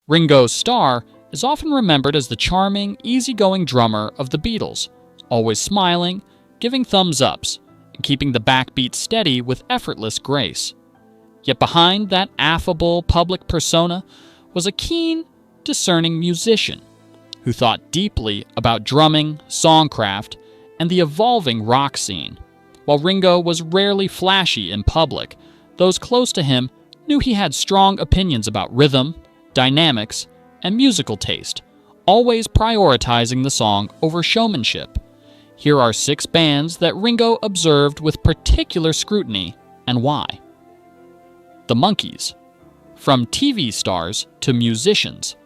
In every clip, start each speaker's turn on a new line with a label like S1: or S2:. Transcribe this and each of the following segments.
S1: Ringo Starr is often remembered as the charming, easygoing drummer of the Beatles, always smiling, giving thumbs-ups, and keeping the backbeat steady with effortless grace. Yet behind that affable public persona was a keen, discerning musician who thought deeply about drumming, songcraft, and the evolving rock scene. While Ringo was rarely flashy in public, those close to him knew he had strong opinions about rhythm, dynamics, and musical taste, always prioritizing the song over showmanship. Here are 6 bands that Ringo observed with particular scrutiny, and why. The Monkees. From TV stars to musicians.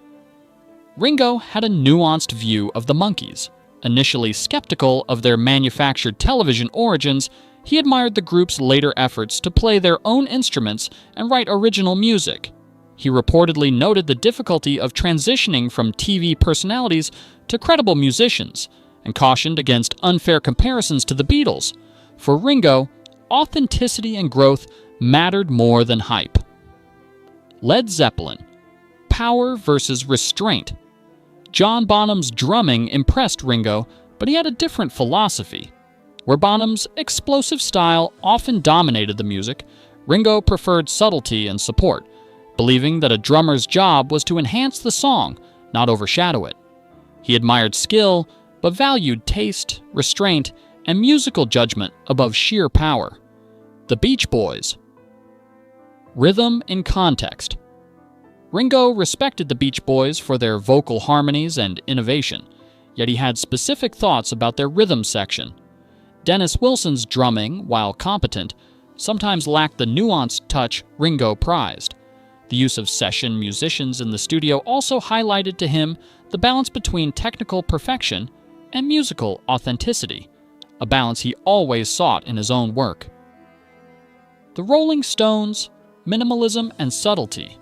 S1: Ringo had a nuanced view of the Monkees. Initially skeptical of their manufactured television origins, he admired the group's later efforts to play their own instruments and write original music. He reportedly noted the difficulty of transitioning from TV personalities to credible musicians, and cautioned against unfair comparisons to the Beatles. For Ringo, authenticity and growth mattered more than hype. Led Zeppelin. Power versus restraint. John Bonham's drumming impressed Ringo, but he had a different philosophy. Where Bonham's explosive style often dominated the music, Ringo preferred subtlety and support, believing that a drummer's job was to enhance the song, not overshadow it. He admired skill, but valued taste, restraint, and musical judgment above sheer power. The Beach Boys. Rhythm in context. Ringo respected the Beach Boys for their vocal harmonies and innovation, yet he had specific thoughts about their rhythm section. Dennis Wilson's drumming, while competent, sometimes lacked the nuanced touch Ringo prized. The use of session musicians in the studio also highlighted to him the balance between technical perfection and musical authenticity, a balance he always sought in his own work. The Rolling Stones, minimalism and subtlety.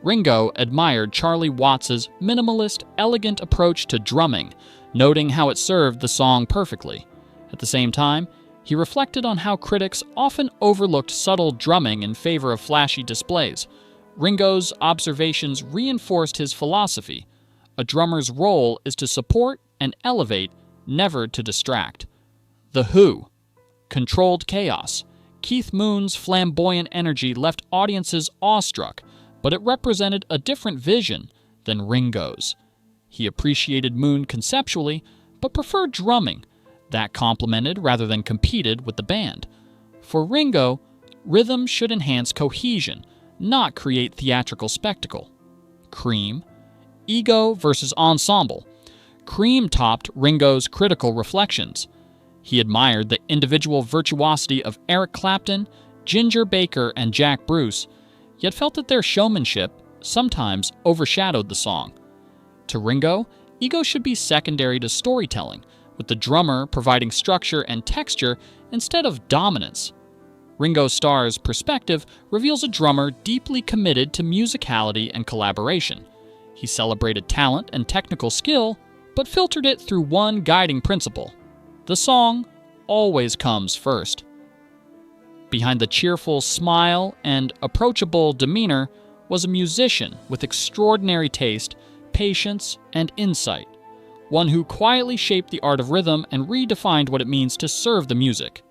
S1: Ringo admired Charlie Watts's minimalist, elegant approach to drumming, noting how it served the song perfectly. At the same time, he reflected on how critics often overlooked subtle drumming in favor of flashy displays. Ringo's observations reinforced his philosophy. A drummer's role is to support and elevate, never to distract. The Who. Controlled chaos. Keith Moon's flamboyant energy left audiences awestruck, but it represented a different vision than Ringo's. He appreciated Moon conceptually, but preferred drumming. That complemented rather than competed with the band. For Ringo, rhythm should enhance cohesion, not create theatrical spectacle. Cream. Ego versus ensemble. Cream topped Ringo's critical reflections. He admired the individual virtuosity of Eric Clapton, Ginger Baker, and Jack Bruce, yet felt that their showmanship sometimes overshadowed the song. To Ringo, ego should be secondary to storytelling, with the drummer providing structure and texture instead of dominance. Ringo Starr's perspective reveals a drummer deeply committed to musicality and collaboration. He celebrated talent and technical skill, but filtered it through one guiding principle: the song always comes first. Behind the cheerful smile and approachable demeanor was a musician with extraordinary taste, patience, and insight, one who quietly shaped the art of rhythm and redefined what it means to serve the music.